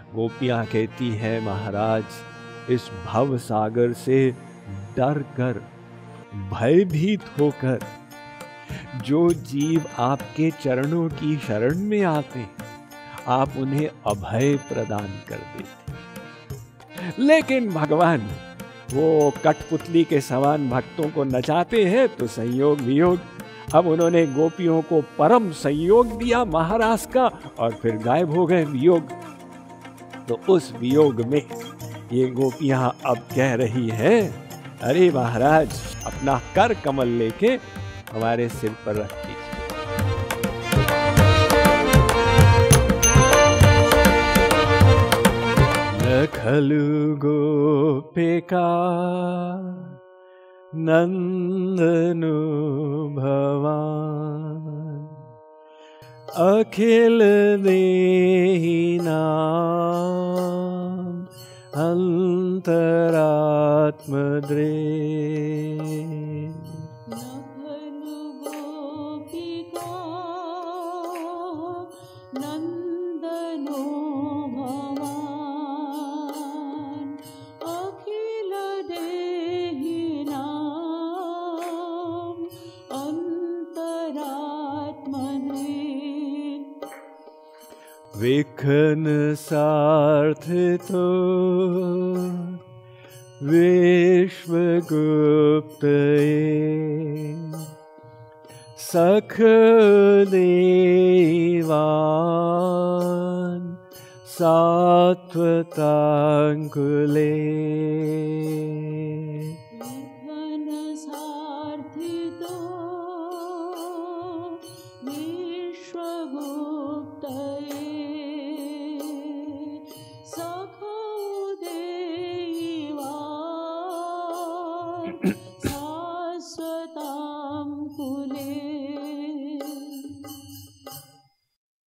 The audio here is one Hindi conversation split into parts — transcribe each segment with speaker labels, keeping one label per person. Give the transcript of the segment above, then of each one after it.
Speaker 1: गोपियां कहती हैं, महाराज इस भव सागर से डर कर, भयभीत होकर जो जीव आपके चरणों की शरण में आते हैं, आप उन्हें अभय प्रदान कर देते। लेकिन भगवान वो कठपुतली के समान भक्तों को नचाते हैं, तो संयोग वियोग, अब उन्होंने गोपियों को परम संयोग दिया महाराज का, और फिर गायब हो गए वियोग। तो उस वियोग में ये गोपियां अब कह रही हैं, अरे महाराज अपना कर कमल लेके हमारे सिर पर रख दीजिए। खलु गोपिका नंदनु भवान, अखिल देहि नाम अंतरात्म दृढ़। विघ्न सार्थितो विश्वगुप्तये, सख देवान् सात्वतांकुले।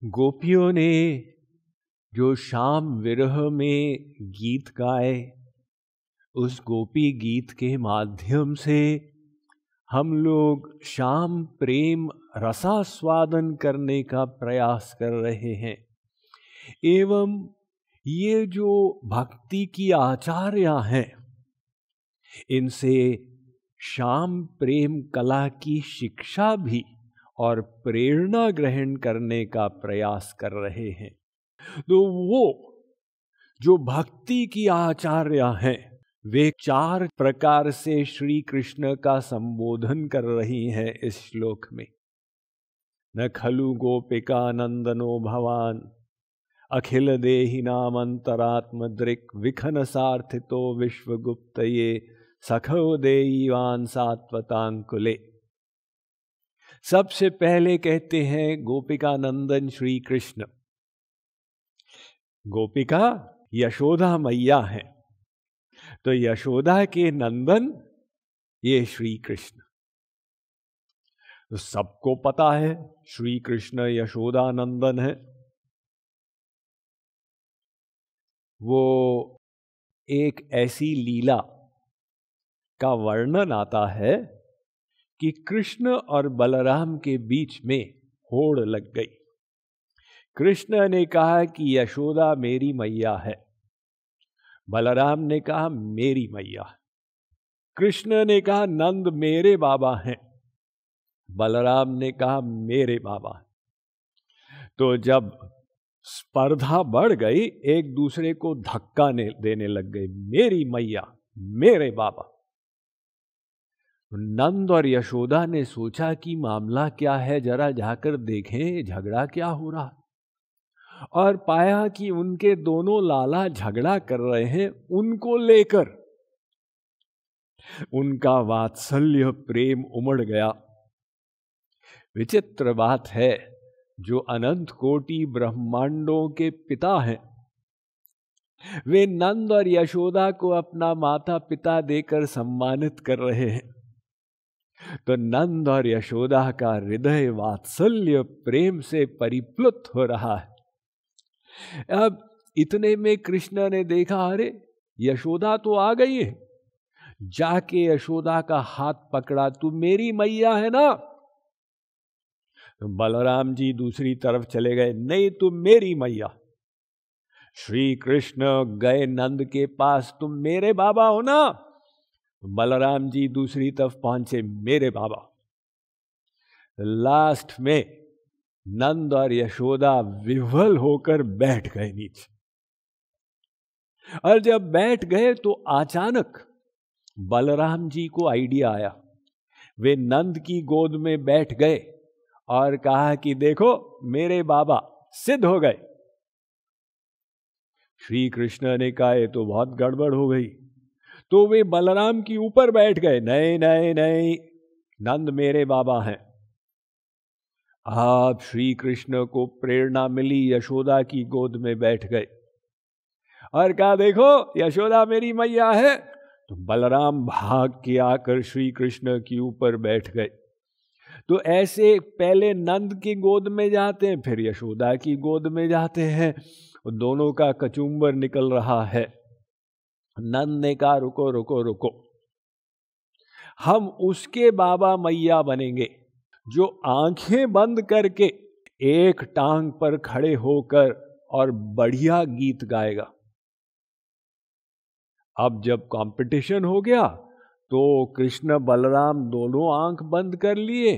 Speaker 1: गोपियों ने जो शाम विरह में गीत गाए, उस गोपी गीत के माध्यम से हम लोग शाम प्रेम रसास्वादन करने का प्रयास कर रहे हैं। एवं ये जो भक्ति की आचार्य हैं, इनसे शाम प्रेम कला की शिक्षा भी और प्रेरणा ग्रहण करने का प्रयास कर रहे हैं। तो वो जो भक्ति की आचार्य हैं, वे 4 प्रकार से श्री कृष्ण का संबोधन कर रही हैं इस श्लोक में। न खलु गोपिका नंदनो भवान, अखिल देहि नाम अंतरात्म दृक्, विखन सार्थितो विश्वगुप्तये, सखो देवान् सात्वतांकुले। सबसे पहले कहते हैं गोपिका नंदन श्री कृष्ण। गोपिका यशोदा मैया है, तो यशोदा के नंदन ये श्री कृष्ण। तो सबको पता है श्री कृष्ण यशोदा नंदन है। वो एक ऐसी लीला का वर्णन आता है कि कृष्ण और बलराम के बीच में होड़ लग गई। कृष्ण ने कहा कि यशोदा मेरी मैया है, बलराम ने कहा मेरी मैया। कृष्ण ने कहा नंद मेरे बाबा हैं, बलराम ने कहा मेरे बाबा। तो जब स्पर्धा बढ़ गई, एक दूसरे को धक्का देने लग गए, मेरी मैया मेरे बाबा। नंद और यशोदा ने सोचा कि मामला क्या है, जरा जाकर देखें झगड़ा क्या हो रहा, और पाया कि उनके दोनों लाला झगड़ा कर रहे हैं। उनको लेकर उनका वात्सल्य प्रेम उमड़ गया। विचित्र बात है, जो अनंत कोटि ब्रह्मांडों के पिता हैं, वे नंद और यशोदा को अपना माता पिता देकर सम्मानित कर रहे हैं। तो नंद और यशोदा का हृदय वात्सल्य प्रेम से परिप्लुत हो रहा है। अब इतने में कृष्ण ने देखा, अरे यशोदा तो आ गई है। जाके यशोदा का हाथ पकड़ा, तू मेरी मैया है ना। तो बलराम जी दूसरी तरफ चले गए, नहीं तू मेरी मैया। श्री कृष्ण गए नंद के पास, तुम मेरे बाबा हो ना? बलराम जी दूसरी तरफ पहुंचे, मेरे बाबा। लास्ट में नंद और यशोदा विह्वल होकर बैठ गए नीचे। और जब बैठ गए तो अचानक बलराम जी को आइडिया आया। वे नंद की गोद में बैठ गए और कहा कि देखो मेरे बाबा सिद्ध हो गए। श्री कृष्ण ने कहा ये तो बहुत गड़बड़ हो गई। तो वे बलराम की ऊपर बैठ गए। नहीं नहीं नहीं, नंद मेरे बाबा हैं। आप श्री कृष्ण को प्रेरणा मिली, यशोदा की गोद में बैठ गए और कहा देखो यशोदा मेरी मैया है। तो बलराम भाग के आकर श्री कृष्ण की ऊपर बैठ गए। तो ऐसे पहले नंद की गोद में जाते हैं, फिर यशोदा की गोद में जाते हैं, दोनों का कचुम्बर निकल रहा है। नंद ने कहा रुको रुको रुको, हम उसके बाबा मैया बनेंगे जो आंखें बंद करके एक टांग पर खड़े होकर और बढ़िया गीत गाएगा। अब जब कंपटीशन हो गया तो कृष्ण बलराम दोनों आंख बंद कर लिए,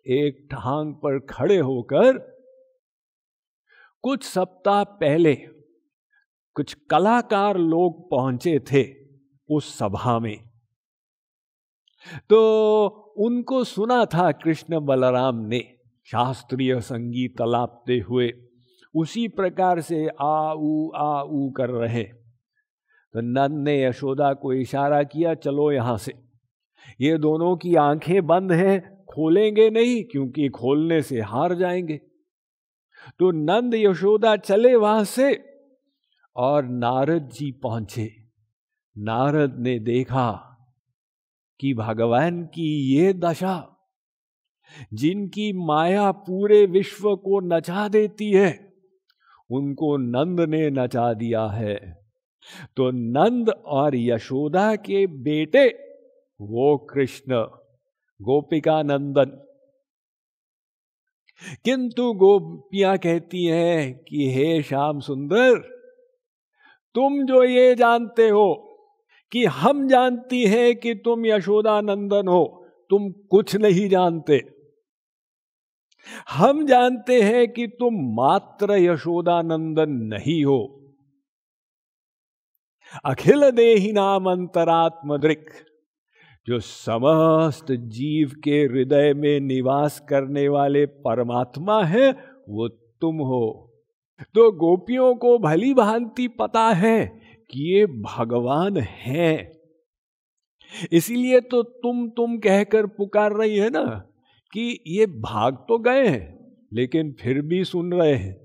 Speaker 1: एक टांग पर खड़े होकर। कुछ सप्ताह पहले कुछ कलाकार लोग पहुंचे थे उस सभा में, तो उनको सुना था कृष्ण बलराम ने शास्त्रीय संगीत अलापते हुए, उसी प्रकार से आ ऊ कर रहे। तो नंद ने यशोदा को इशारा किया चलो यहां से। ये दोनों की आंखें बंद हैं, खोलेंगे नहीं क्योंकि खोलने से हार जाएंगे। तो नंद यशोदा चले वहां से और नारद जी पहुंचे। नारद ने देखा कि भगवान की ये दशा, जिनकी माया पूरे विश्व को नचा देती है, उनको नंद ने नचा दिया है। तो नंद और यशोदा के बेटे वो कृष्ण गोपिका नंदन। किंतु गोपियां कहती हैं कि हे श्याम सुंदर, तुम जो ये जानते हो कि हम जानती हैं कि तुम यशोदा नंदन हो, तुम कुछ नहीं जानते। हम जानते हैं कि तुम मात्र यशोदा नंदन नहीं हो, अखिल देहि नाम अंतरात्म दृक्, जो समस्त जीव के हृदय में निवास करने वाले परमात्मा है, वो तुम हो। तो गोपियों को भली भांति पता है कि ये भगवान है, इसीलिए तो तुम कहकर पुकार रही है ना कि ये भाग तो गए हैं लेकिन फिर भी सुन रहे हैं,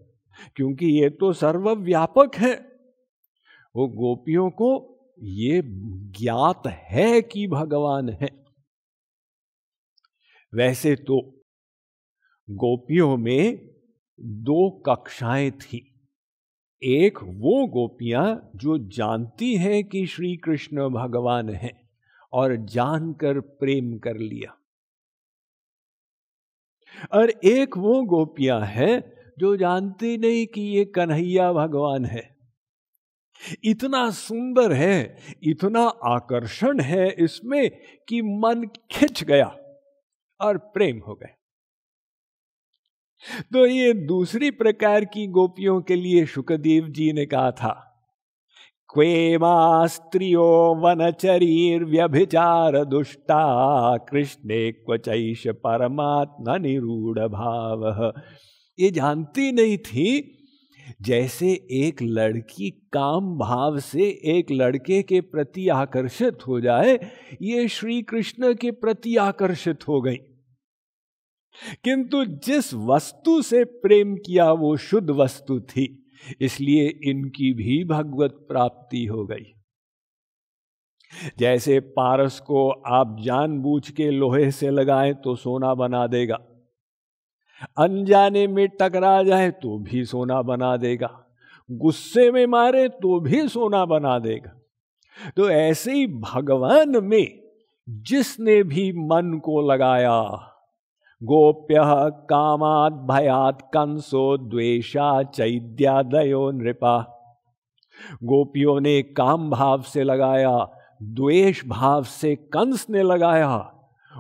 Speaker 1: क्योंकि ये तो सर्वव्यापक है। वो गोपियों को ये ज्ञात है कि भगवान है। वैसे तो गोपियों में दो कक्षाएं थी। एक वो गोपियां जो जानती हैं कि श्री कृष्ण भगवान है और जानकर प्रेम कर लिया, और एक वो गोपियां हैं जो जानती नहीं कि ये कन्हैया भगवान है। इतना सुंदर है, इतना आकर्षण है इसमें कि मन खिंच गया और प्रेम हो गया। तो ये दूसरी प्रकार की गोपियों के लिए शुकदेव जी ने कहा था, क्वेमा स्त्रियो वनचरीर व्यभिचार दुष्टा कृष्णे क्वचैष परमात्मा निरूढ़ भाव। ये जानती नहीं थी जैसे एक लड़की काम भाव से एक लड़के के प्रति आकर्षित हो जाए, ये श्री कृष्ण के प्रति आकर्षित हो गई। किंतु जिस वस्तु से प्रेम किया वो शुद्ध वस्तु थी, इसलिए इनकी भी भगवत प्राप्ति हो गई। जैसे पारस को आप जानबूझ के लोहे से लगाएं तो सोना बना देगा, अनजाने में टकरा जाए तो भी सोना बना देगा, गुस्से में मारे तो भी सोना बना देगा। तो ऐसे ही भगवान में जिसने भी मन को लगाया, गोप्य कामात् भयात् कंसो द्वेषा चैद्यादयो नृपा, गोपियों ने काम भाव से लगाया, द्वेष भाव से कंस ने लगाया,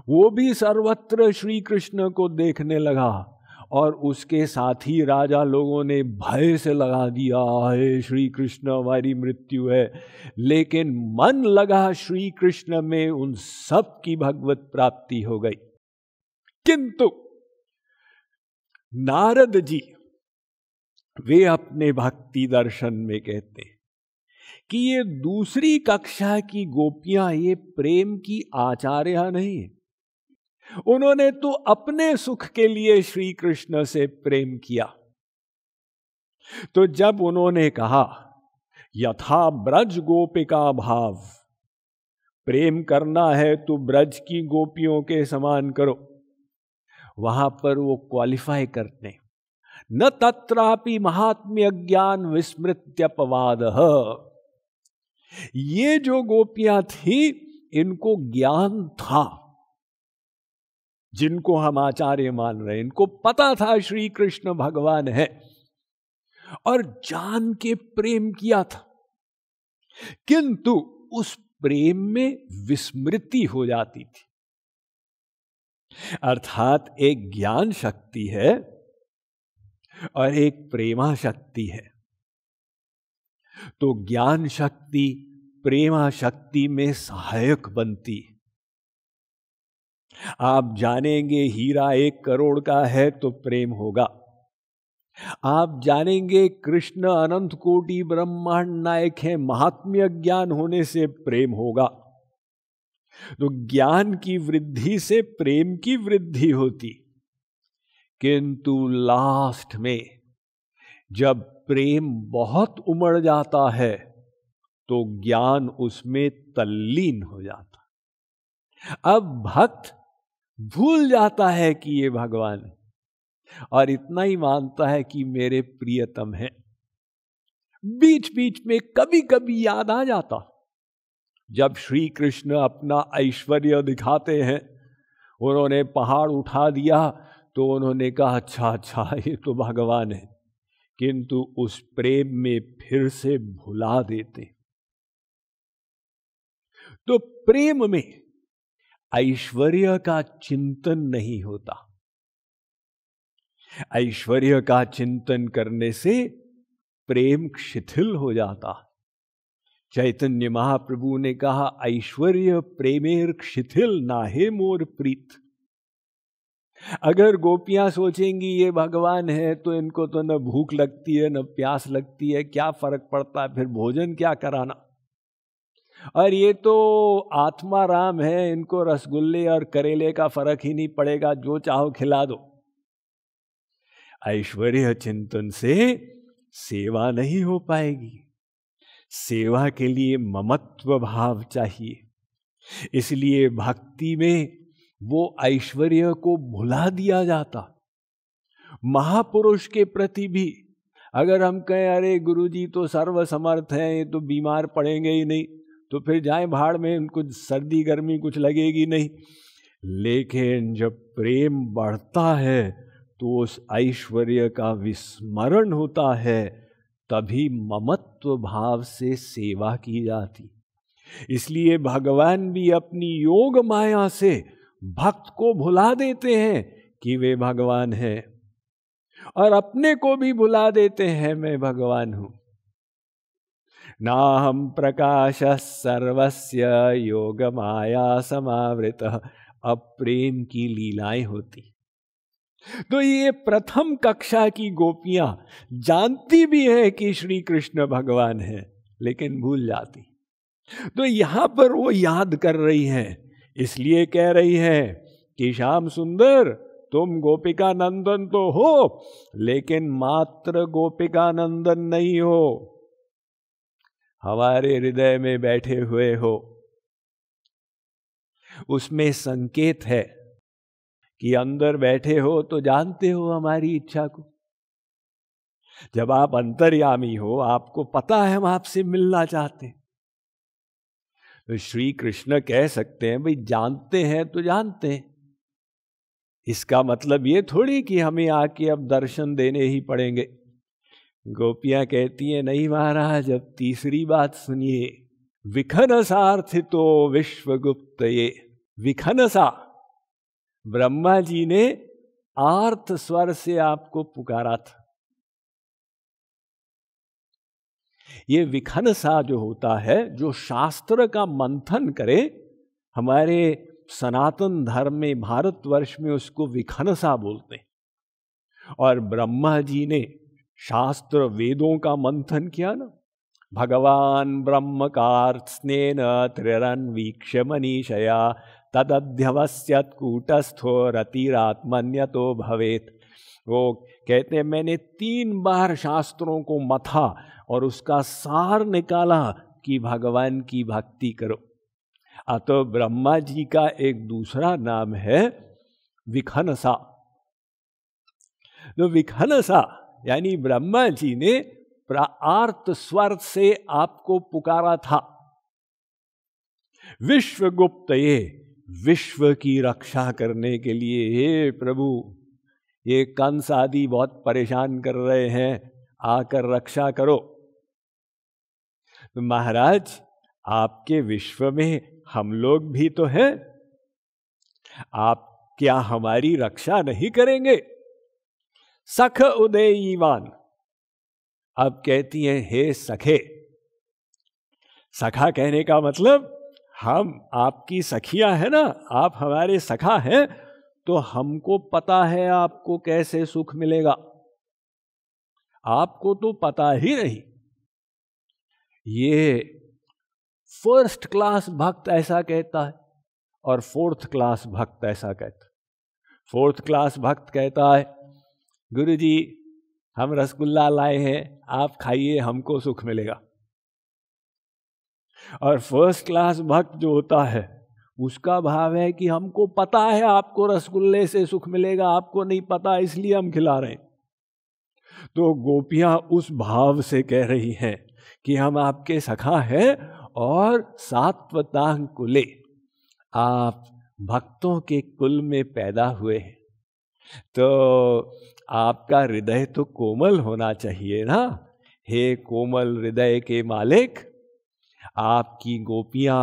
Speaker 1: वो भी सर्वत्र श्री कृष्ण को देखने लगा, और उसके साथ ही राजा लोगों ने भय से लगा दिया, हे श्री कृष्ण हमारी मृत्यु है। लेकिन मन लगा श्री कृष्ण में, उन सब की भगवत प्राप्ति हो गई। किंतु नारद जी वे अपने भक्ति दर्शन में कहते हैं कि ये दूसरी कक्षा की गोपियां ये प्रेम की आचार्या नहीं है। उन्होंने तो अपने सुख के लिए श्री कृष्ण से प्रेम किया। तो जब उन्होंने कहा यथा ब्रज गोपिका भाव, प्रेम करना है तो ब्रज की गोपियों के समान करो, वहां पर वो क्वालिफाई करते, न तत्रापि महात्म्य ज्ञान विस्मृत्यपवाद। ये जो गोपियां थी इनको ज्ञान था, जिनको हम आचार्य मान रहे हैं, इनको पता था श्री कृष्ण भगवान है और जान के प्रेम किया था। किंतु उस प्रेम में विस्मृति हो जाती थी। अर्थात एक ज्ञान शक्ति है और एक प्रेमा शक्ति है। तो ज्ञान शक्ति प्रेमा शक्ति में सहायक बनती है। आप जानेंगे हीरा 1 करोड़ का है तो प्रेम होगा। आप जानेंगे कृष्ण अनंत कोटि ब्रह्मांड नायक है, महात्म्य ज्ञान होने से प्रेम होगा। तो ज्ञान की वृद्धि से प्रेम की वृद्धि होती। किंतु लास्ट में जब प्रेम बहुत उमड़ जाता है तो ज्ञान उसमें तल्लीन हो जाता। अब भक्त भूल जाता है कि ये भगवान है और इतना ही मानता है कि मेरे प्रियतम है। बीच बीच में कभी कभी याद आ जाता, जब श्री कृष्ण अपना ऐश्वर्य दिखाते हैं, उन्होंने पहाड़ उठा दिया तो उन्होंने कहा अच्छा ये तो भगवान है, किंतु उस प्रेम में फिर से भुला देते। तो प्रेम में ऐश्वर्य का चिंतन नहीं होता। ऐश्वर्य का चिंतन करने से प्रेम शिथिल हो जाता। चैतन्य महाप्रभु ने कहा ऐश्वर्य प्रेमेर शिथिल नाहे मोर प्रीत। अगर गोपियां सोचेंगी ये भगवान है तो इनको तो न भूख लगती है न प्यास लगती है, क्या फर्क पड़ता है, फिर भोजन क्या कराना। और ये तो आत्मा राम है, इनको रसगुल्ले और करेले का फर्क ही नहीं पड़ेगा, जो चाहो खिला दो। ऐश्वर्य चिंतन से सेवा नहीं हो पाएगी। सेवा के लिए ममत्व भाव चाहिए। इसलिए भक्ति में वो ऐश्वर्य को भुला दिया जाता। महापुरुष के प्रति भी अगर हम कहें अरे गुरुजी तो सर्वसमर्थ हैं, ये तो बीमार पड़ेंगे ही नहीं, तो फिर जाएं भाड़ में, उनको सर्दी गर्मी कुछ लगेगी नहीं। लेकिन जब प्रेम बढ़ता है तो उस ऐश्वर्य का विस्मरण होता है, तभी ममत्व भाव से सेवा की जाती। इसलिए भगवान भी अपनी योग माया से भक्त को भुला देते हैं कि वे भगवान हैं, और अपने को भी भुला देते हैं मैं भगवान हूं। नाहं प्रकाश सर्वस्य योग माया समावृत। अब प्रेम की लीलाएं होती। तो ये प्रथम कक्षा की गोपियां जानती भी है कि श्री कृष्ण भगवान है, लेकिन भूल जाती। तो यहां पर वो याद कर रही हैं, इसलिए कह रही हैं कि श्याम सुंदर तुम गोपिका नंदन तो हो, लेकिन मात्र गोपिका नंदन नहीं हो, हमारे हृदय में बैठे हुए हो। उसमें संकेत है कि अंदर बैठे हो तो जानते हो हमारी इच्छा को। जब आप अंतर्यामी हो, आपको पता है हम आपसे मिलना चाहते हैं, तो श्री कृष्ण कह सकते हैं भाई जानते हैं तो जानते हैं। इसका मतलब ये थोड़ी कि हमें आके अब दर्शन देने ही पड़ेंगे। गोपियां कहती हैं नहीं महाराज, अब तीसरी बात सुनिए। विखनसार्थितो विश्वगुप्त, ये विखनसा, ब्रह्मा जी ने आर्त स्वर से आपको पुकारा था। ये विखनसा जो होता है, जो शास्त्र का मंथन करे, हमारे सनातन धर्म में, भारतवर्ष में उसको विखनसा बोलते हैं। और ब्रह्मा जी ने शास्त्र वेदों का मंथन किया ना, भगवान ब्रह्म कार्त्स्नेन त्रिरन्वीक्ष्य मनीषया तदध्यवस्यत् कूटस्थो रतिरात्मन्यतो भवेत्। वो कहते हैं मैंने 3 बार शास्त्रों को मथा और उसका सार निकाला कि भगवान की भक्ति करो। अतः ब्रह्मा जी का एक दूसरा नाम है विखनसा। तो विखनसा यानी ब्रह्मा जी ने आर्त स्वर से आपको पुकारा था। विश्वगुप्त, ये विश्व की रक्षा करने के लिए, हे प्रभु ये कंस आदि बहुत परेशान कर रहे हैं, आकर रक्षा करो। तो महाराज आपके विश्व में हम लोग भी तो हैं, आप क्या हमारी रक्षा नहीं करेंगे? सख उदयीवान, अब कहती हैं हे सखे। सखा कहने का मतलब हम आपकी सखियां हैं ना, आप हमारे सखा हैं, तो हमको पता है आपको कैसे सुख मिलेगा। आपको तो पता ही नहीं। ये 1st क्लास भक्त ऐसा कहता है और 4th क्लास भक्त ऐसा कहता है। 4th क्लास भक्त कहता है गुरुजी हम रसगुल्ला लाए हैं, आप खाइए, हमको सुख मिलेगा। और 1st क्लास भक्त जो होता है उसका भाव है कि हमको पता है आपको रसगुल्ले से सुख मिलेगा, आपको नहीं पता इसलिए हम खिला रहे हैं। तो गोपियां उस भाव से कह रही हैं कि हम आपके सखा हैं और सात्वतांग कुले, आप भक्तों के कुल में पैदा हुए हैं, तो आपका हृदय तो कोमल होना चाहिए ना। हे कोमल हृदय के मालिक, आपकी गोपियां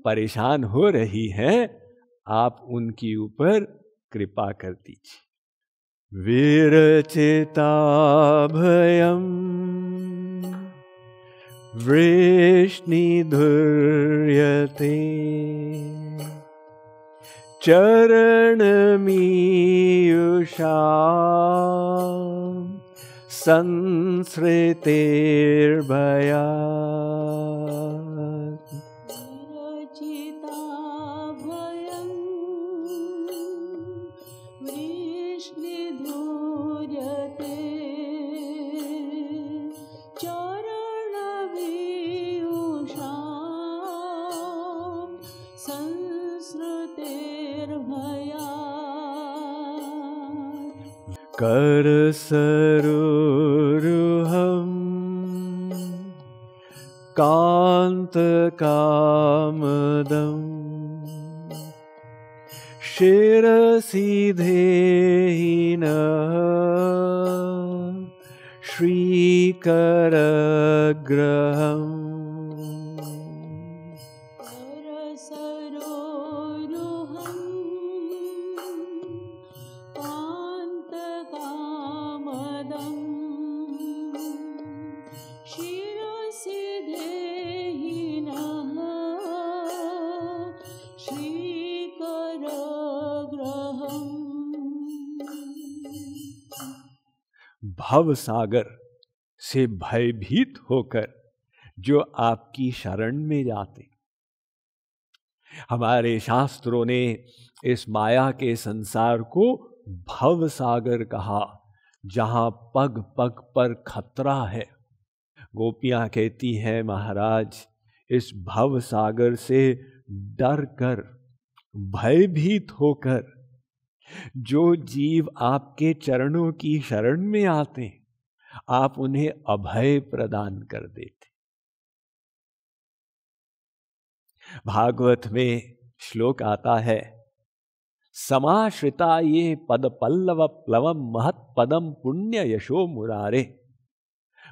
Speaker 1: परेशान हो रही हैं, आप उनके ऊपर कृपा कर दीजिए। विरचिता भयम वृष्णिधुर्यते चरणमीयुषा संसृतेर्भयात्।
Speaker 2: विरचिता भयं वृष्णिधुर्यते चरणमीयुषा संसृतेर्भयात्। करसरोरुहं कान्तकामदं शिरसि धेहिनः श्रीकरग्रहम्। भव सागर से भयभीत होकर जो आपकी शरण में जाते। हमारे शास्त्रों ने इस माया के संसार को भव सागर कहा, जहां पग पग पर खतरा है। गोपियां कहती हैं महाराज, इस भव सागर से डर कर, भयभीत होकर जो जीव आपके चरणों की शरण में आते हैं, आप उन्हें अभय प्रदान कर देते। भागवत में श्लोक आता है, समाश्रिता ये पद पल्लव प्लवम महत पदम पुण्य यशो मुरारे।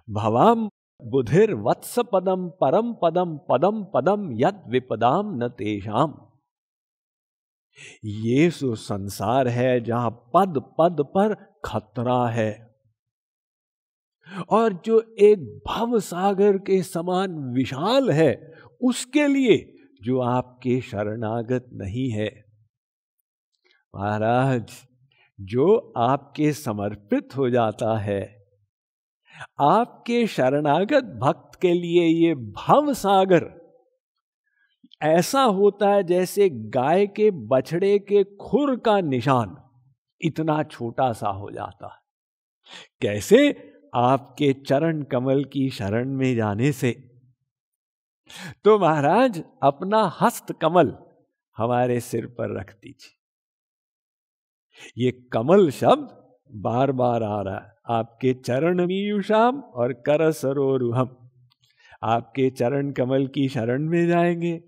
Speaker 2: भवाम बुधिर वत्स पदम परम पदम पदम पदम यद विपदाम न तेषाम। ये सो संसार है जहां पद पद पर खतरा है, और जो एक भव सागर के समान विशाल है, उसके लिए जो आपके शरणागत नहीं है। महाराज, जो आपके समर्पित हो जाता है, आपके शरणागत भक्त के लिए ये भव सागर ऐसा होता है जैसे गाय के बछड़े के खुर का निशान इतना छोटा सा हो जाता है। कैसे? आपके चरण कमल की शरण में जाने से। तो महाराज, अपना हस्त कमल हमारे सिर पर रख दीजिए। ये कमल शब्द बार बार आ रहा है। आपके चरण मीयुषाम और कर सरोरुहम। आपके चरण कमल की शरण में जाएंगे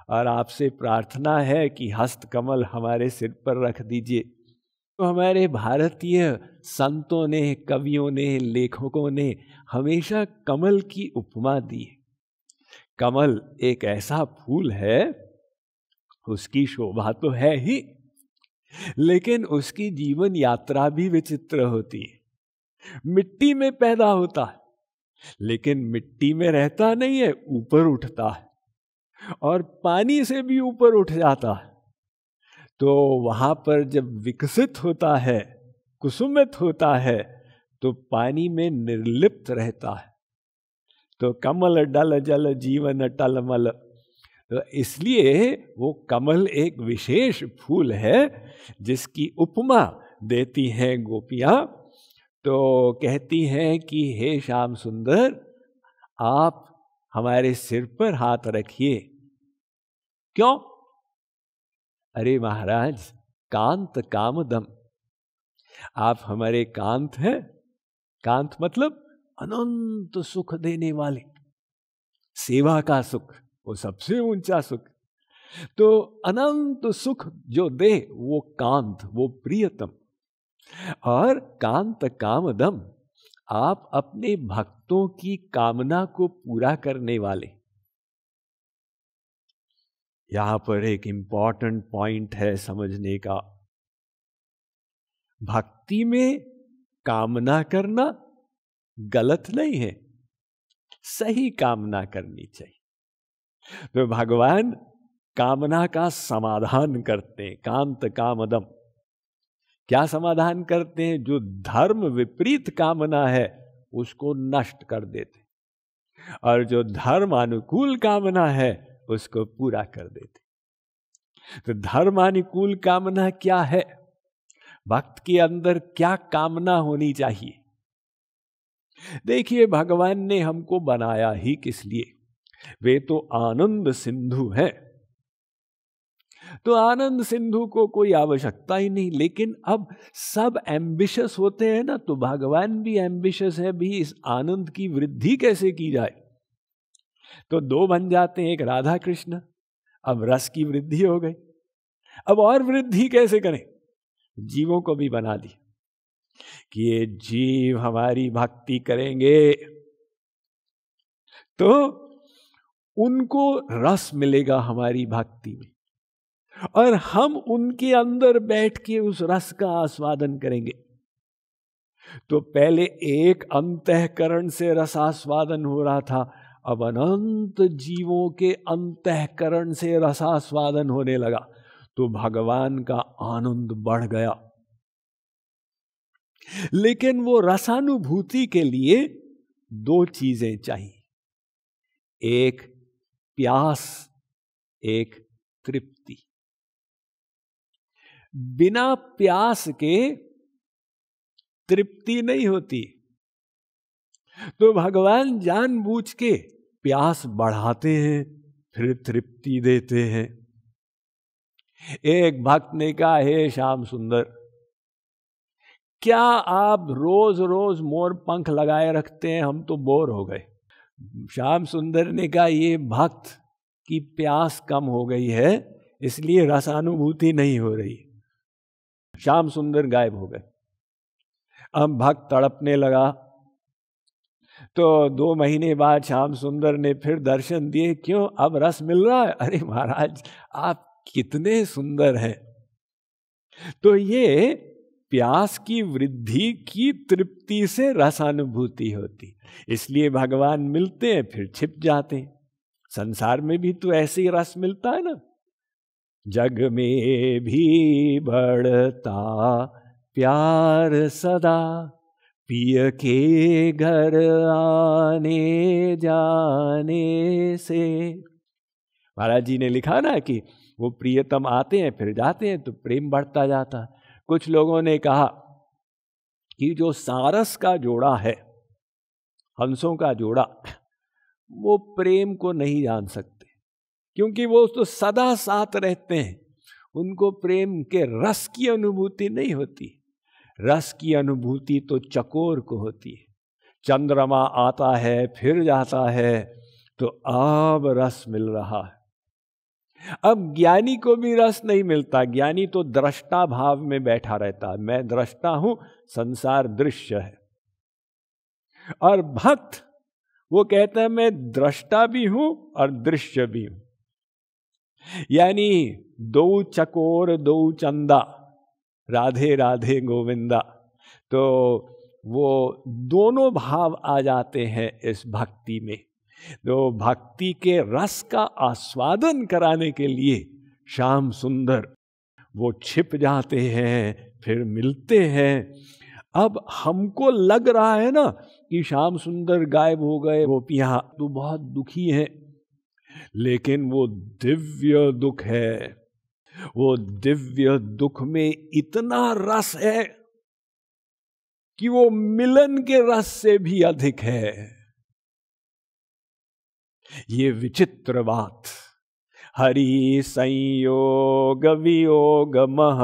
Speaker 2: और आपसे प्रार्थना है कि हस्त कमल हमारे सिर पर रख दीजिए। तो हमारे भारतीय संतों ने, कवियों ने, लेखकों ने हमेशा कमल की उपमा दी है। कमल एक ऐसा फूल है, उसकी शोभा तो है ही, लेकिन उसकी जीवन यात्रा भी विचित्र होती है। मिट्टी में पैदा होता है, लेकिन मिट्टी में रहता नहीं है, ऊपर उठता है और पानी से भी ऊपर उठ जाता है। तो वहां पर जब विकसित होता है, कुसुमित होता है, तो पानी में निर्लिप्त रहता है। तो कमल डल जल जीवन टलमल। तो इसलिए वो कमल एक विशेष फूल है जिसकी उपमा देती हैं गोपियां। तो कहती हैं कि हे श्याम सुंदर, आप हमारे सिर पर हाथ रखिए। क्यों? अरे महाराज, कांत कामदम, आप हमारे कांत हैं। कांत मतलब अनंत सुख देने वाले, सेवा का सुख, वो सबसे ऊंचा सुख। तो अनंत सुख जो दे वो कांत, वो प्रियतम। और कांत कामदम, आप अपने भक्तों की कामना को पूरा करने वाले। यहां पर एक इंपॉर्टेंट पॉइंट है समझने का। भक्ति में कामना करना गलत नहीं है, सही कामना करनी चाहिए। तो भगवान कामना का समाधान करते हैं। कांत कामदम, क्या समाधान करते हैं? जो धर्म विपरीत कामना है उसको नष्ट कर देते, और जो धर्म अनुकूल कामना है उसको पूरा कर देते। तो धर्मानुकूल कामना क्या है? भक्त के अंदर क्या कामना होनी चाहिए? देखिए, भगवान ने हमको बनाया ही किस लिए? वे तो आनंद सिंधु हैं। तो आनंद सिंधु को कोई आवश्यकता ही नहीं। लेकिन अब सब एम्बिशियस होते हैं ना, तो भगवान भी एम्बिशियस है भी, इस आनंद की वृद्धि कैसे की जाए। तो दो बन जाते हैं, एक राधा कृष्ण। अब रस की वृद्धि हो गई, अब और वृद्धि कैसे करें? जीवों को भी बना दी कि ये जीव हमारी भक्ति करेंगे तो उनको रस मिलेगा हमारी भक्ति में, और हम उनके अंदर बैठ के उस रस का आस्वादन करेंगे। तो पहले एक अंतःकरण से रसास्वादन हो रहा था, अब अनंत जीवों के अंतःकरण से रसास्वादन होने लगा। तो भगवान का आनंद बढ़ गया। लेकिन वो रसानुभूति के लिए दो चीजें चाहिए, एक प्यास, एक तृप्ति। बिना प्यास के तृप्ति नहीं होती। तो भगवान जानबूझ के प्यास बढ़ाते हैं, फिर तृप्ति देते हैं। एक भक्त ने कहा, हे श्याम सुंदर, क्या आप रोज रोज मोर पंख लगाए रखते हैं, हम तो बोर हो गए। श्याम सुंदर ने कहा, ये भक्त की प्यास कम हो गई है, इसलिए रसानुभूति नहीं हो रही। श्याम सुंदर गायब हो गए। अब भक्त तड़पने लगा, तो 2 महीने बाद श्याम सुंदर ने फिर दर्शन दिए। क्यों, अब रस मिल रहा है? अरे महाराज आप कितने सुंदर हैं। तो ये प्यास की वृद्धि की तृप्ति से रसानुभूति होती, इसलिए भगवान मिलते हैं फिर छिप जाते हैं। संसार में भी तो ऐसे ही रस मिलता है ना। जग में भी बढ़ता प्यार सदा, पिय के घर आने जाने से। महाराज जी ने लिखा ना कि वो प्रियतम आते हैं फिर जाते हैं तो प्रेम बढ़ता जाता है। कुछ लोगों ने कहा कि जो सारस का जोड़ा है, हंसों का जोड़ा, वो प्रेम को नहीं जान सकते, क्योंकि वो तो सदा साथ रहते हैं, उनको प्रेम के रस की अनुभूति नहीं होती। रस की अनुभूति तो चकोर को होती है। चंद्रमा आता है फिर जाता है, तो अब रस मिल रहा है। अब ज्ञानी को भी रस नहीं मिलता, ज्ञानी तो दृष्टा भाव में बैठा रहता है, मैं दृष्टा हूं, संसार दृश्य है। और भक्त वो कहता है मैं दृष्टा भी हूं और दृश्य भी हूं। यानी 2 चकोर 2 चंदा, राधे राधे गोविंदा। तो वो दोनों भाव आ जाते हैं इस भक्ति में। तो भक्ति के रस का आस्वादन कराने के लिए श्याम सुंदर वो छिप जाते हैं फिर मिलते हैं। अब हमको लग रहा है ना कि श्याम सुंदर गायब हो गए, गोपियां तो बहुत दुखी हैं, लेकिन वो दिव्य दुख है। वो दिव्य दुख में इतना रस है कि वो मिलन के रस से भी अधिक है। ये विचित्र बात। हरि संयोग वियोग मह,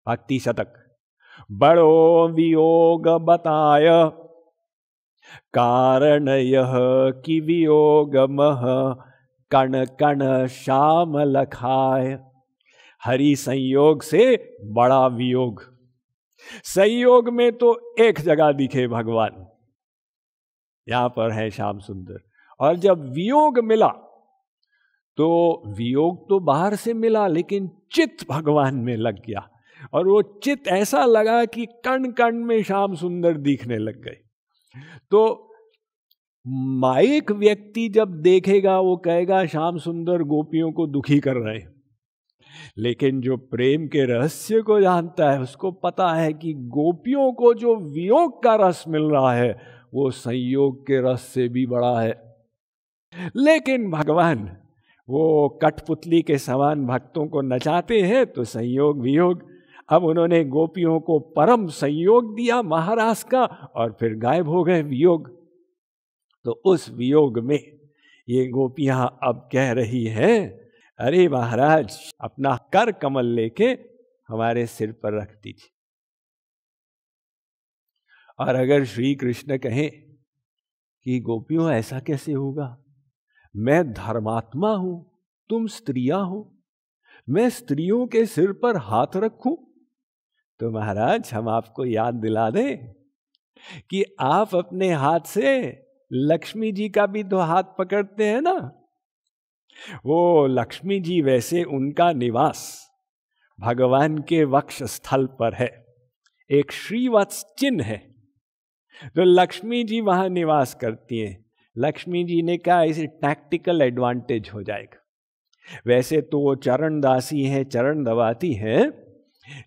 Speaker 2: भक्ति शतक। बड़ो वियोग बताय, कारण यह कि वियोग मह, कण कण श्याम लखाय। हरि संयोग से बड़ा वियोग। संयोग में तो एक जगह दिखे भगवान, यहां पर है श्याम सुंदर। और जब वियोग मिला तो वियोग तो बाहर से मिला, लेकिन चित्त भगवान में लग गया, और वो चित्त ऐसा लगा कि कण कण में श्याम सुंदर दिखने लग गए। तो माइक व्यक्ति जब देखेगा वो कहेगा श्याम सुंदर गोपियों को दुखी कर रहे हैं, लेकिन जो प्रेम के रहस्य को जानता है उसको पता है कि गोपियों को जो वियोग का रस मिल रहा है वो संयोग के रस से भी बड़ा है। लेकिन भगवान वो कठपुतली के समान भक्तों को नचाते हैं, तो संयोग वियोग। अब उन्होंने गोपियों को परम संयोग दिया महारास का, और फिर गायब हो गए वियोग। तो उस वियोग में ये गोपियां अब कह रही हैं, अरे महाराज अपना कर कमल लेके हमारे सिर पर रख दीजिए। और अगर श्री कृष्ण कहें कि गोपियों ऐसा कैसे होगा, मैं धर्मात्मा हूं, तुम स्त्रियां हो, मैं स्त्रियों के सिर पर हाथ रखूं? तो महाराज हम आपको याद दिला दें कि आप अपने हाथ से लक्ष्मी जी का भी तो हाथ पकड़ते हैं ना। वो लक्ष्मी जी वैसे उनका निवास भगवान के वक्ष स्थल पर है, एक श्रीवत्स चिन्ह है, तो लक्ष्मी जी वहां निवास करती हैं। लक्ष्मी जी ने कहा इसे टैक्टिकल एडवांटेज हो जाएगा। वैसे तो वो चरण दासी हैं, चरण दबाती हैं,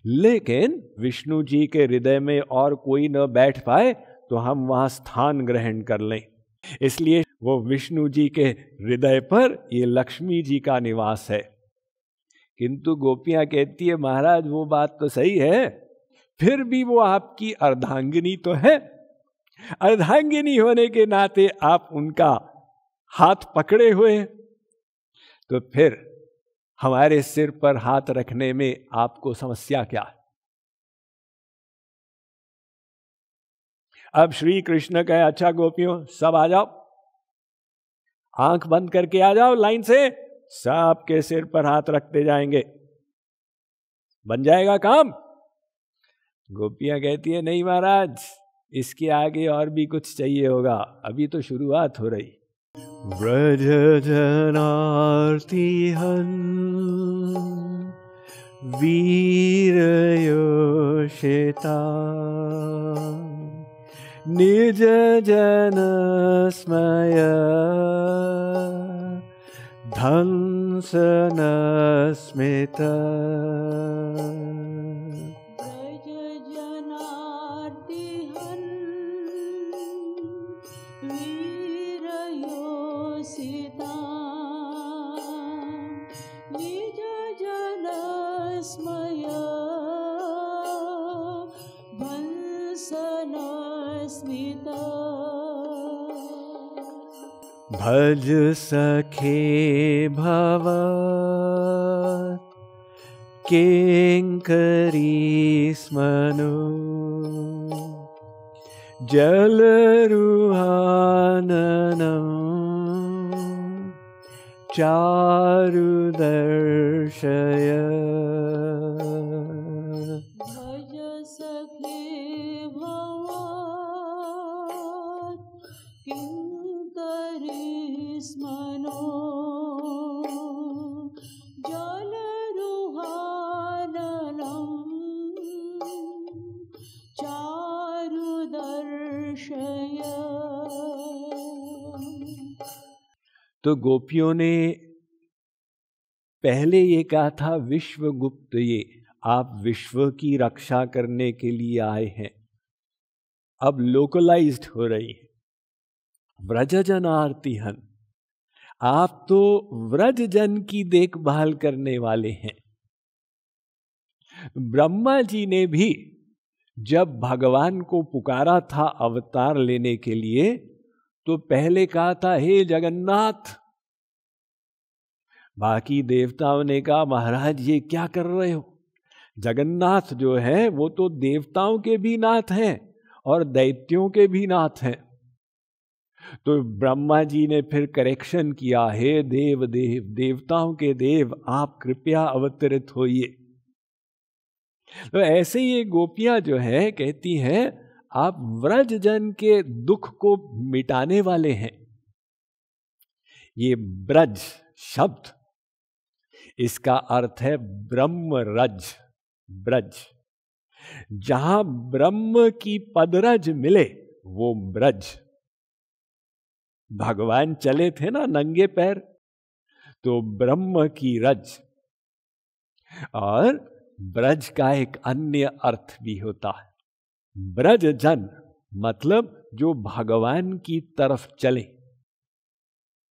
Speaker 2: लेकिन विष्णु जी के हृदय में और कोई न बैठ पाए तो हम वहां स्थान ग्रहण कर लें, इसलिए वो विष्णु जी के हृदय पर ये लक्ष्मी जी का निवास है। किंतु गोपियां कहती है महाराज वो बात तो सही है, फिर भी वो आपकी अर्धांगिनी तो है, अर्धांगिनी होने के नाते आप उनका हाथ पकड़े हुए, तो फिर हमारे सिर पर हाथ रखने में आपको समस्या क्या है? अब श्री कृष्ण कहे अच्छा गोपियों सब आ जाओ, आंख बंद करके आ जाओ लाइन से, सबके सिर पर हाथ रखते जाएंगे, बन जाएगा काम। गोपियां कहती है नहीं महाराज इसके आगे और भी कुछ चाहिए होगा, अभी तो शुरुआत हो रही।
Speaker 1: व्रज जनार्ति हन वीर योषिता निज जन स्मय धंसन स्मित। भज सखे भव किंकरी स्मनो जलरुहाननं चारुदर्शय।
Speaker 2: तो गोपियों ने पहले ये कहा था विश्वगुप्त, ये आप विश्व की रक्षा करने के लिए आए हैं, अब लोकलाइज्ड हो रही है। व्रज जनार्ति हन, आप तो व्रज जन की देखभाल करने वाले हैं। ब्रह्मा जी ने भी जब भगवान को पुकारा था अवतार लेने के लिए, तो पहले कहा था हे जगन्नाथ। बाकी देवताओं ने कहा महाराज ये क्या कर रहे हो, जगन्नाथ जो है वो तो देवताओं के भी नाथ हैं और दैत्यों के भी नाथ हैं। तो ब्रह्मा जी ने फिर करेक्शन किया, हे देव देव, देवताओं के देव, आप कृपया अवतरित होइए। तो ऐसे ही ये गोपियां जो है कहती हैं आप व्रज जन के दुख को मिटाने वाले हैं। ये ब्रज शब्द, इसका अर्थ है ब्रह्म रज, ब्रज। जहां ब्रह्म की पदरज मिले वो ब्रज। भगवान चले थे ना नंगे पैर, तो ब्रह्म की रज। और ब्रज का एक अन्य अर्थ भी होता है, ब्रज जन मतलब जो भगवान की तरफ चले,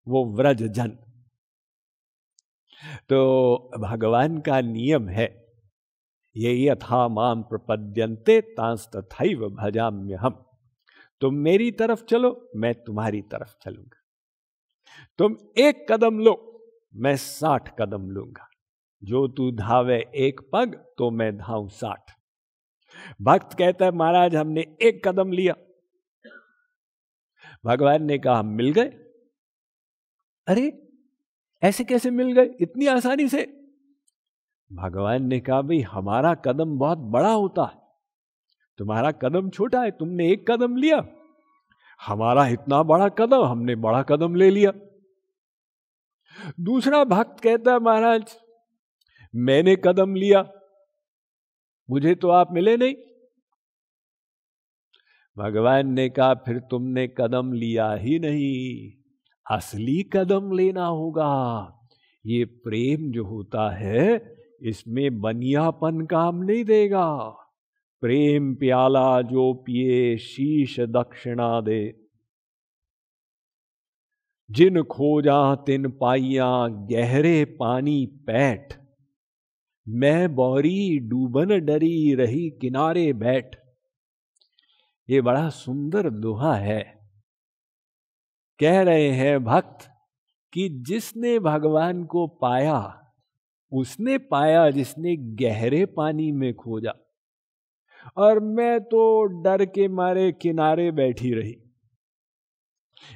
Speaker 2: वो व्रज जन। तो भगवान का नियम है, ये यथा माम प्रपद्यन्ते तांस तथैव भजाम्यहम्। तुम मेरी तरफ चलो, मैं तुम्हारी तरफ चलूंगा। तुम 1 कदम लो, मैं 60 कदम लूंगा। जो तू धावे 1 पग, तो मैं धाऊं 60। भक्त कहता है महाराज हमने 1 कदम लिया, भगवान ने कहा हम मिल गए। अरे ऐसे कैसे मिल गए इतनी आसानी से? भगवान ने कहा भाई हमारा कदम बहुत बड़ा होता है, तुम्हारा कदम छोटा है, तुमने 1 कदम लिया, हमारा इतना बड़ा कदम, हमने बड़ा कदम ले लिया। दूसरा भक्त कहता है महाराज मैंने कदम लिया, मुझे तो आप मिले नहीं। भगवान ने कहा फिर तुमने कदम लिया ही नहीं, असली कदम लेना होगा। ये प्रेम जो होता है इसमें बनियापन काम नहीं देगा। प्रेम प्याला जो पिए शीश दक्षिणा दे, जिन खोजा तिन पाइया गहरे पानी पैठ, मैं बौरी डूबन डरी रही किनारे बैठ। ये बड़ा सुंदर दोहा है। कह रहे हैं भक्त कि जिसने भगवान को पाया उसने पाया जिसने गहरे पानी में खोजा, और मैं तो डर के मारे किनारे बैठी रही,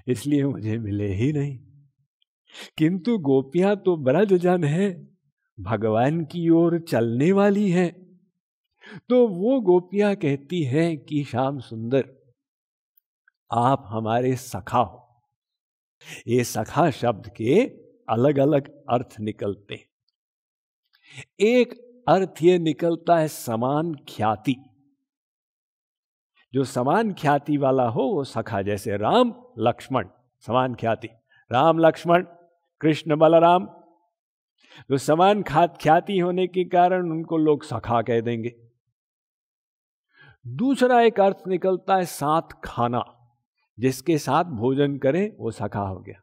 Speaker 2: इसलिए मुझे मिले ही नहीं। किंतु गोपियां तो ब्रज जन है, भगवान की ओर चलने वाली हैं। तो वो गोपियां कहती हैं कि श्याम सुंदर आप हमारे सखा हो। ये सखा शब्द के अलग अलग अर्थ निकलते हैं। एक अर्थ ये निकलता है समान ख्याति। जो समान ख्याति वाला हो वो सखा, जैसे राम लक्ष्मण समान ख्याति, राम लक्ष्मण कृष्ण बलराम। तो समान ख्याति होने के कारण उनको लोग सखा कह देंगे। दूसरा एक अर्थ निकलता है साथ खाना, जिसके साथ भोजन करें वो सखा हो गया।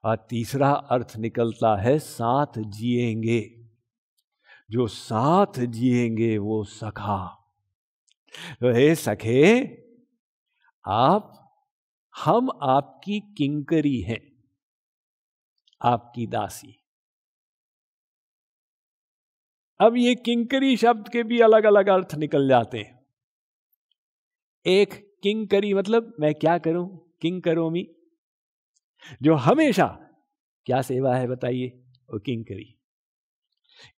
Speaker 2: और तीसरा अर्थ निकलता है साथ जिएंगे, जो साथ जिएंगे वो सखा। तो हे सखे, हम आपकी किंकरी हैं, आपकी दासी। अब ये किंकरी शब्द के भी अलग अलग अर्थ निकल जाते हैं। एक किंकरी मतलब मैं क्या करूं, किंग करोमी, जो हमेशा क्या सेवा है बताइए, वो किंकरी।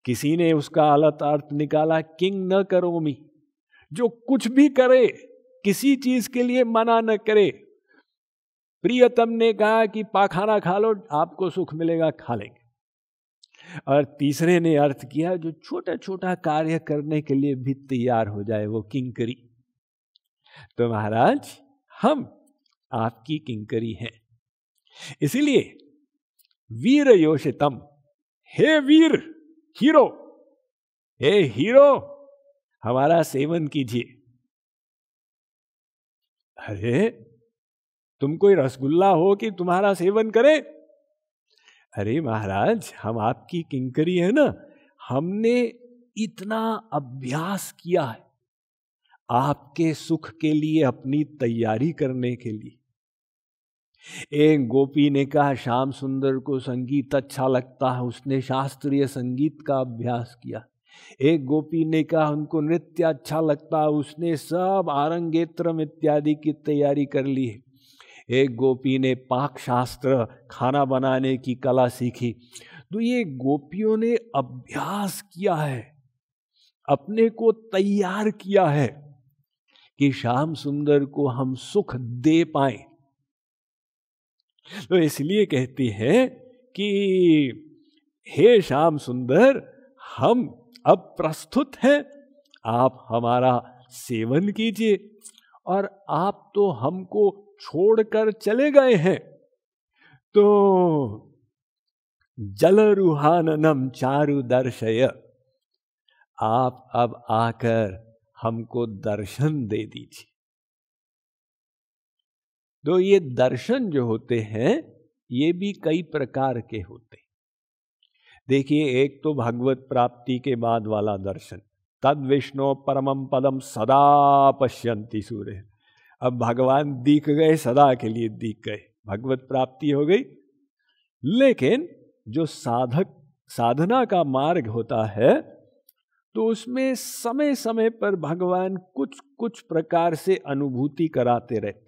Speaker 2: किसी ने उसका अलग अर्थ निकाला किंग न करोमी, जो कुछ भी करे, किसी चीज के लिए मना न करे। प्रियतम ने कहा कि पाखाना खा लो, आपको सुख मिलेगा, खा लेंगे। और तीसरे ने अर्थ किया जो छोटा छोटा कार्य करने के लिए भी तैयार हो जाए, वो किंकरी। तो महाराज हम आपकी किंकरी हैं। इसीलिए वीर योषितम, हे वीर हीरो, हे हीरो हमारा सेवन कीजिए। अरे तुम कोई रसगुल्ला हो कि तुम्हारा सेवन करें? अरे महाराज हम आपकी किंकरी है ना, हमने इतना अभ्यास किया है आपके सुख के लिए, अपनी तैयारी करने के लिए। एक गोपी ने कहा श्याम सुंदर को संगीत अच्छा लगता है, उसने शास्त्रीय संगीत का अभ्यास किया। एक गोपी ने कहा उनको नृत्य अच्छा लगता है, उसने सब आरंगेत्रम इत्यादि की तैयारी कर ली है। एक गोपी ने पाक शास्त्र, खाना बनाने की कला सीखी। तो ये गोपियों ने अभ्यास किया है, अपने को तैयार किया है कि श्याम सुंदर को हम सुख दे पाए। तो इसलिए कहती हैं कि हे श्याम सुंदर, हम अब प्रस्तुत हैं, आप हमारा सेवन कीजिए। और आप तो हमको छोड़कर चले गए हैं, तो जलरुहाननम चारु दर्शय, आप अब आकर हमको दर्शन दे दीजिए। तो ये दर्शन जो होते हैं ये भी कई प्रकार के होते हैं। देखिए, एक तो भगवत प्राप्ति के बाद वाला दर्शन, तद विष्णु परमम पदम सदा पश्यन्ति सूर्य। अब भगवान दिख गए, सदा के लिए दिख गए, भगवत प्राप्ति हो गई। लेकिन जो साधना का मार्ग होता है, तो उसमें समय समय पर भगवान कुछ कुछ प्रकार से अनुभूति कराते रहते।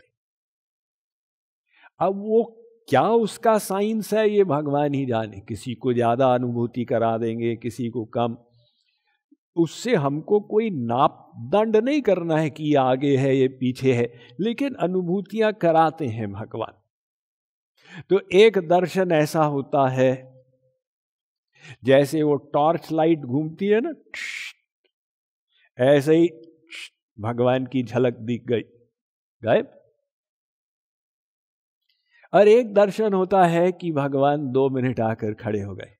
Speaker 2: अब वो क्या उसका साइंस है ये भगवान ही जाने। किसी को ज्यादा अनुभूति करा देंगे, किसी को कम। उससे हमको कोई नापदंड नहीं करना है कि ये आगे है ये पीछे है, लेकिन अनुभूतियां कराते हैं भगवान। तो एक दर्शन ऐसा होता है जैसे वो टॉर्च लाइट घूमती है ना, ऐसे ही भगवान की झलक दिख गई, गायब। और एक दर्शन होता है कि भगवान 2 मिनट आकर खड़े हो गए।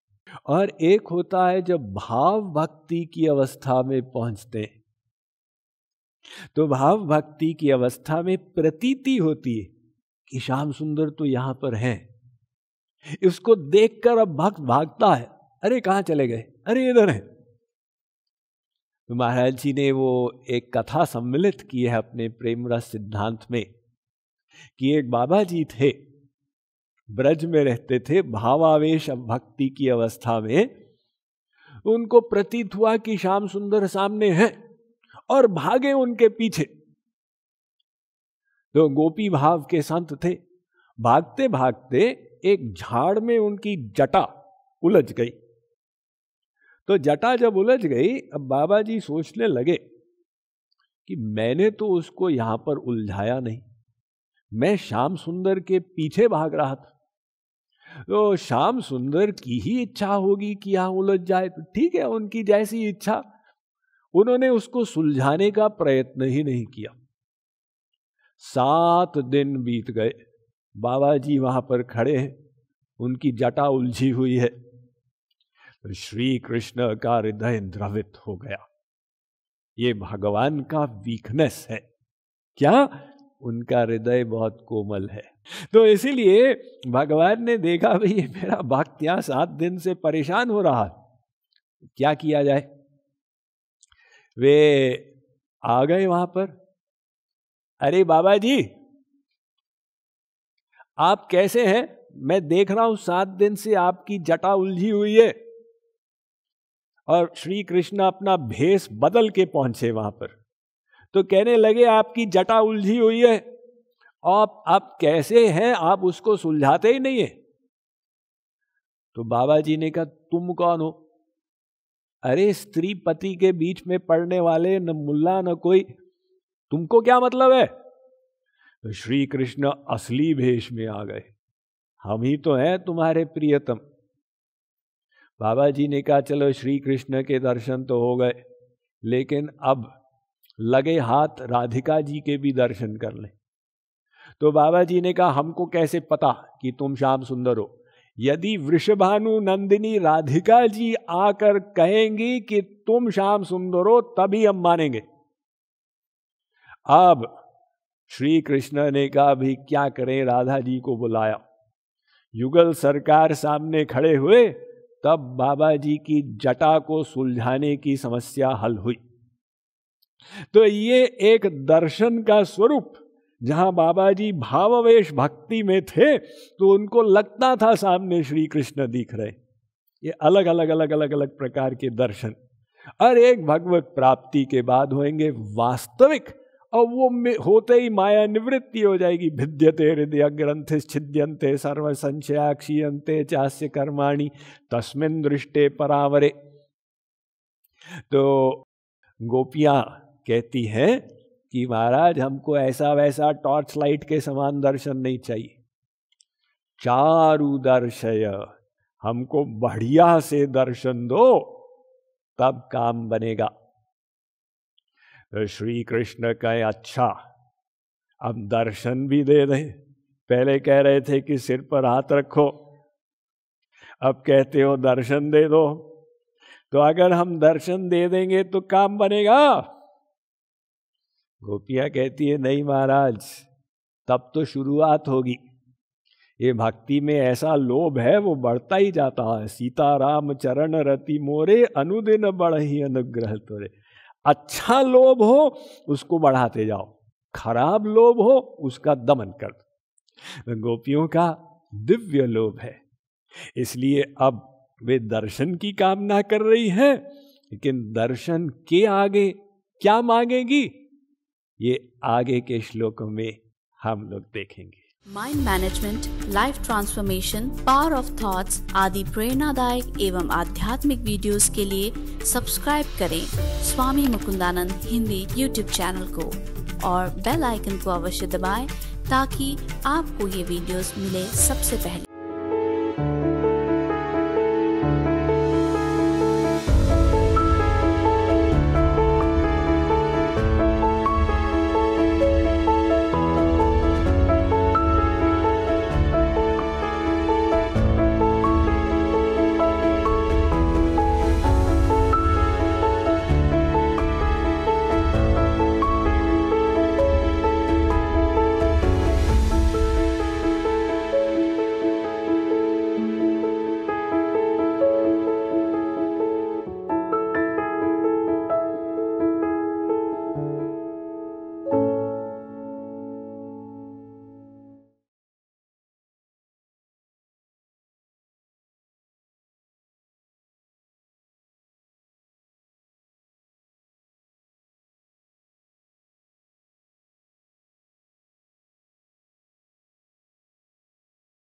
Speaker 2: और एक होता है जब भाव भक्ति की अवस्था में पहुंचते हैं, तो भाव भक्ति की अवस्था में प्रतीति होती है कि श्याम सुंदर तो यहां पर हैं। इसको देखकर अब भक्त भागता है, अरे कहां चले गए, अरे इधर है। तो महाराज जी ने वो एक कथा सम्मिलित की है अपने प्रेम रस सिद्धांत में कि एक बाबा जी थे, ब्रज में रहते थे, भावावेश भक्ति की अवस्था में उनको प्रतीत हुआ कि श्याम सुंदर सामने हैं और भागे उनके पीछे। तो गोपी भाव के संत थे, भागते भागते एक झाड़ में उनकी जटा उलझ गई। तो जटा जब उलझ गई, अब बाबा जी सोचने लगे कि मैंने तो उसको यहां पर उलझाया नहीं, मैं श्याम सुंदर के पीछे भाग रहा था। तो श्याम सुंदर की ही इच्छा होगी कि यहां उलझ जाए, तो ठीक है, उनकी जैसी इच्छा। उन्होंने उसको सुलझाने का प्रयत्न ही नहीं किया। 7 दिन बीत गए, बाबा जी वहां पर खड़े हैं, उनकी जटा उलझी हुई है। तो श्री कृष्ण का हृदय द्रवित हो गया। ये भगवान का वीकनेस है क्या? उनका हृदय बहुत कोमल है। तो इसीलिए भगवान ने देखा भाई ये मेरा भक्त यहां 7 दिन से परेशान हो रहा, क्या किया जाए। वे आ गए वहां पर। अरे बाबा जी आप कैसे हैं? मैं देख रहा हूं 7 दिन से आपकी जटा उलझी हुई है। और श्री कृष्ण अपना भेष बदल के पहुंचे वहां पर, तो कहने लगे आपकी जटा उलझी हुई है, आप कैसे हैं? आप उसको सुलझाते ही नहीं है। तो बाबा जी ने कहा तुम कौन हो? अरे स्त्री पति के बीच में पड़ने वाले, न मुल्ला न कोई, तुमको क्या मतलब है? तो श्री कृष्ण असली भेष में आ गए। हम ही तो हैं तुम्हारे प्रियतम। बाबा जी ने कहा चलो श्री कृष्ण के दर्शन तो हो गए, लेकिन अब लगे हाथ राधिका जी के भी दर्शन कर लें। तो बाबा जी ने कहा हमको कैसे पता कि तुम श्याम सुंदर हो? यदि वृषभानु नंदिनी राधिका जी आकर कहेंगी कि तुम श्याम सुंदर हो, तभी हम मानेंगे। अब श्री कृष्ण ने कहा भी क्या करें, राधा जी को बुलाया। युगल सरकार सामने खड़े हुए, तब बाबा जी की जटा को सुलझाने की समस्या हल हुई। तो ये एक दर्शन का स्वरूप, जहां बाबा जी भावावेश भक्ति में थे तो उनको लगता था सामने श्री कृष्ण दिख रहे। ये अलग अलग प्रकार के दर्शन, और एक भगवत प्राप्ति के बाद होंगे वास्तविक, और वो होते ही माया निवृत्ति हो जाएगी। भिद्यते हृदय ग्रंथि छिद्यन्ते सर्व संशया क्षीयन्ते चास्य कर्माणि तस्मिन् दृष्टे परावरे। तो गोपियां कहती हैं कि महाराज हमको ऐसा वैसा टॉर्च लाइट के समान दर्शन नहीं चाहिए, चारु दर्शय, हमको बढ़िया से दर्शन दो, तब काम बनेगा। तो श्री कृष्ण कहे अच्छा अब दर्शन भी दे दें। पहले कह रहे थे कि सिर पर हाथ रखो, अब कहते हो दर्शन दे दो। तो अगर हम दर्शन दे देंगे तो काम बनेगा? गोपियां कहती है नहीं महाराज, तब तो शुरुआत होगी। ये भक्ति में ऐसा लोभ है वो बढ़ता ही जाता है। सीताराम चरण रति मोरे अनुदिन बढ़ही अनुग्रह तोरे। अच्छा लोभ हो उसको बढ़ाते जाओ, खराब लोभ हो उसका दमन कर दो। गोपियों का दिव्य लोभ है, इसलिए अब वे दर्शन की कामना कर रही हैं, लेकिन दर्शन के आगे क्या मांगेगी ये आगे के श्लोकों में हम लोग देखेंगे।
Speaker 3: Mind management, life transformation, power of thoughts आदि प्रेरणादायक एवं आध्यात्मिक वीडियोस के लिए सब्सक्राइब करें स्वामी मुकुंदानंद हिंदी यूट्यूब चैनल को और बेल आइकन को अवश्य दबाएं ताकि आपको ये वीडियोस मिले सबसे पहले।